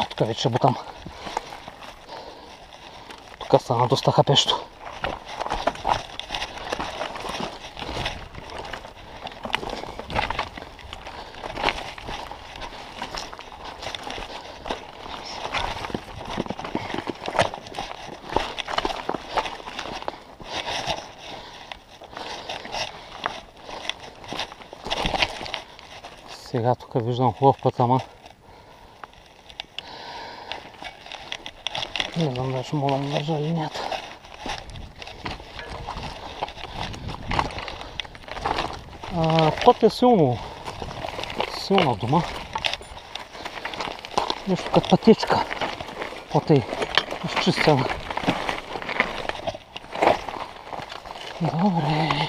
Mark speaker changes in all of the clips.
Speaker 1: Тук вече бутам. Тук стана доста хапещо. Сега тук виждам хубав път, ама не знам дали ще мога да му държа линията. Път е силна дума. Нещо като пътечка. Път е изчистена. Добре.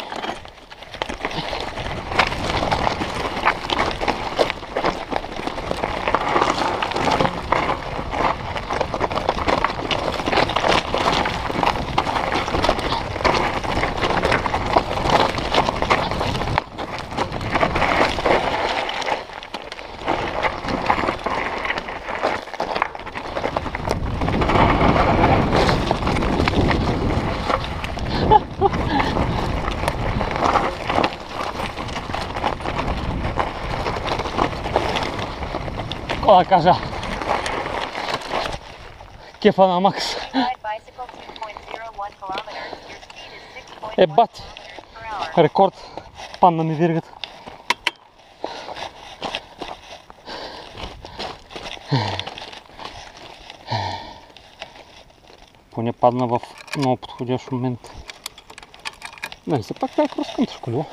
Speaker 1: Да кажа, кефа на Макс. Бати, рекорд, падна ми виргата. Поне падна в много подходящ момент. Не, все пак това е крос-кънтри колело.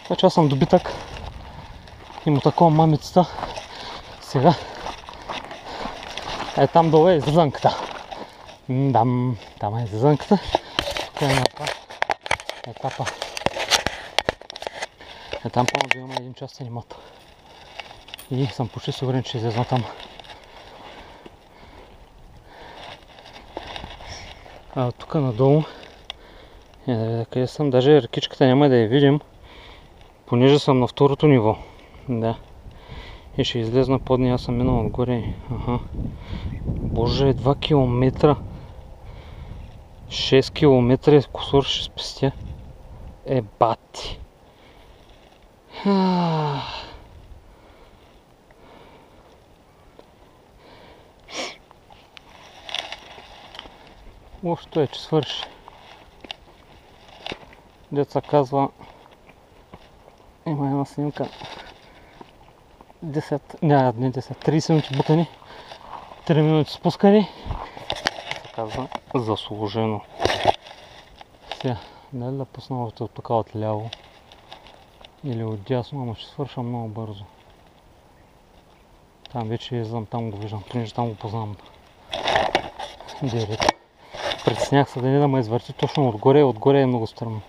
Speaker 1: Това че аз съм добитък. Има такова мамицата. Сега там долу е излъзънката. Там е излъзънката. Тук е етапа. Там по-моему да имаме един частен имот. И съм почти сигурен, че излезна там. Тук надолу, къде съм, даже ръкичката няма да я видим, понеже съм на второто ниво. Да. И ще излезна под нея, аз съм минал отгоре. Боже, 2 км. 6 км кусор ще спестя. Бати. Лошото е, че свърши. Деца казва, има една снимка. 30 минути бутани, 3 минути спускане. Се казва заслужено. Сега, дали да пусна още от тук от ляво или от дясно, ама ще свърша много бързо. Там вече излизам, там го виждам, понеже там го познавам. Директно. Притеснях се да не да ме извърти точно отгоре е много стръмно.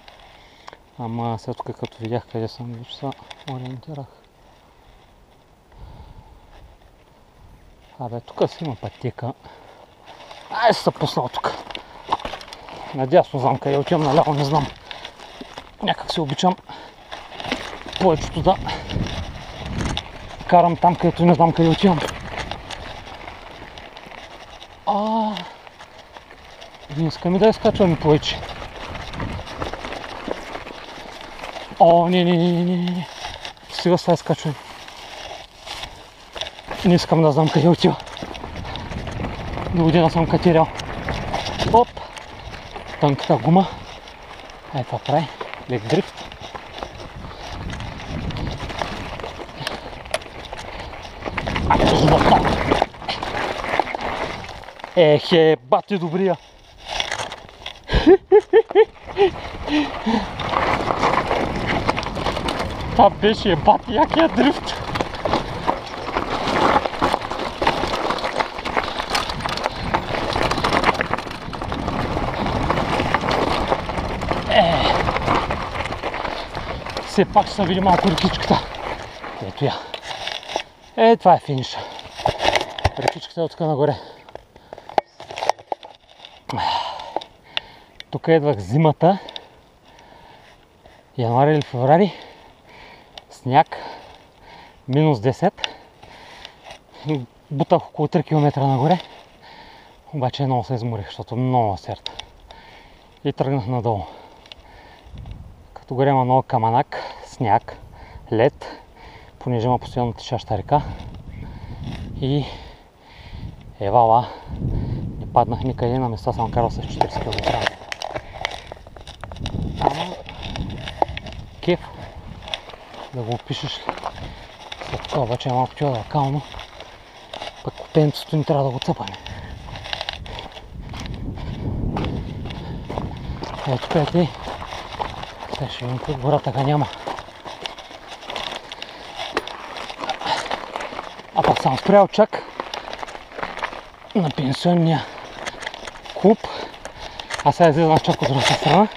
Speaker 1: Ама след тук като видях къде съм, вече се ориентирах. Тук си има пътека. Ай се пуснал тук. Надясно знам къде отивам, наляво не знам. Някак се обичам повечето да карам там, където не знам къде отивам. Не искам и да изкачваме повече. Не. Сега сега изкачваме. Не искам да знам къде отива. До година съм катерял. Оп! Тънката гума. Това прави. Лек дрифт. Живота! Бати добрия! Това беше бати якия дрифт! Все пак ще се види малко рекичката. Ето я. Това е финиша. Рекичката е от тук нагоре. Тук едвах зимата. Януари или феврари. Сняг. -10. Бутах около 3 км нагоре. Обаче много се изморих, защото много серта. И тръгнах надолу. Като горе има много каманак, сняг, лед, понеже има постоянно течаща река. И евала, не паднах никъде, на места съм карал с 40 км. Ама кеф да го опишеш. След това обаче е малко да е кално, пък копенцето ни трябва да го цъпаме. Ето, приятели, сега ще видим под гората га няма. А пак съм спрял чак на пенсионния клуб. А сега излизам чак от другата страна.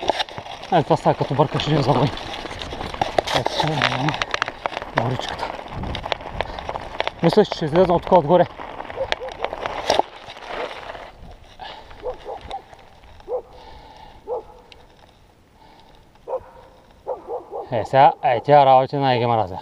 Speaker 1: Ето това става като бъркаш един завой. Ето сега няма горичката. Мислех, че ще излезам от тук отгоре. Сега, тя работи най-ги мразя.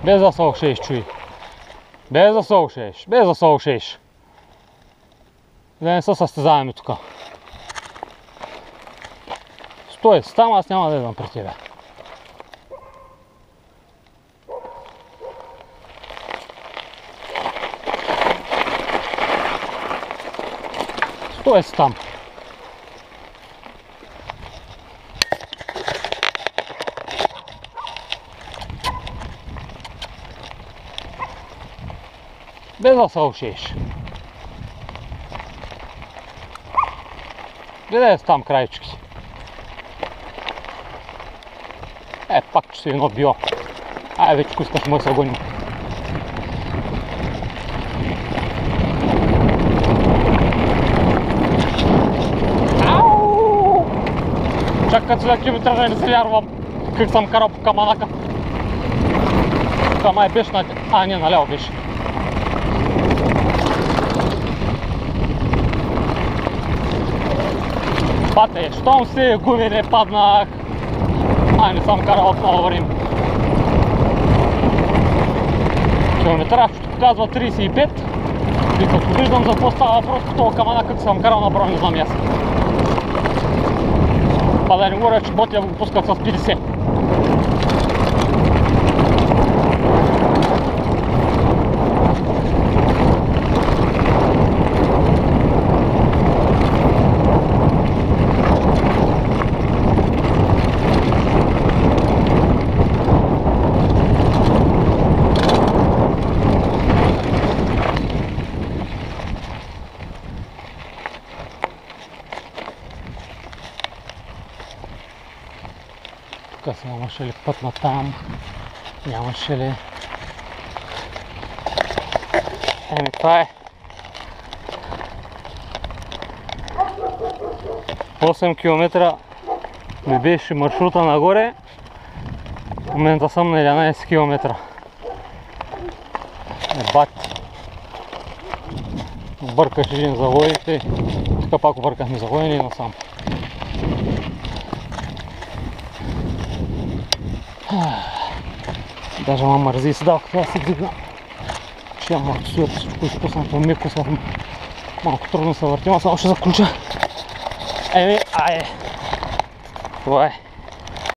Speaker 1: Без да се ушееш, чуй. Без да се ушееш, без да се ушееш. Да не се състезаваме тук. Стой, там аз няма да идвам при тебе. Стой си там. Без да се ушееш. Гледай си там краечки. Пак че си едно био. Вече искаш мой се гоним. Чак като след километража не се вярвам как съм карал по каманака. Тук май беше на... не, наляво беше. Пате, щом си губи не паднах. Не съм карал от много време. Километраж показва 35. И като виждам за какво става въпрос по това камана, като съм карал направо не знам аз. Па да не говоря, че Ботия го пускат с 50. Тук си нямаше ли път на там, нямаше ли... Това е. 8 км ми беше маршрута нагоре, в момента съм на 11 км. Бати. Бъркаш един завой и тук пак объркахме завой и насам. Даже ма мързи и седалката да се вдигна. Ще имам амортисуер, всичко изпуснато меко, сега малко трудно се въртим, само ще заключа. Това е.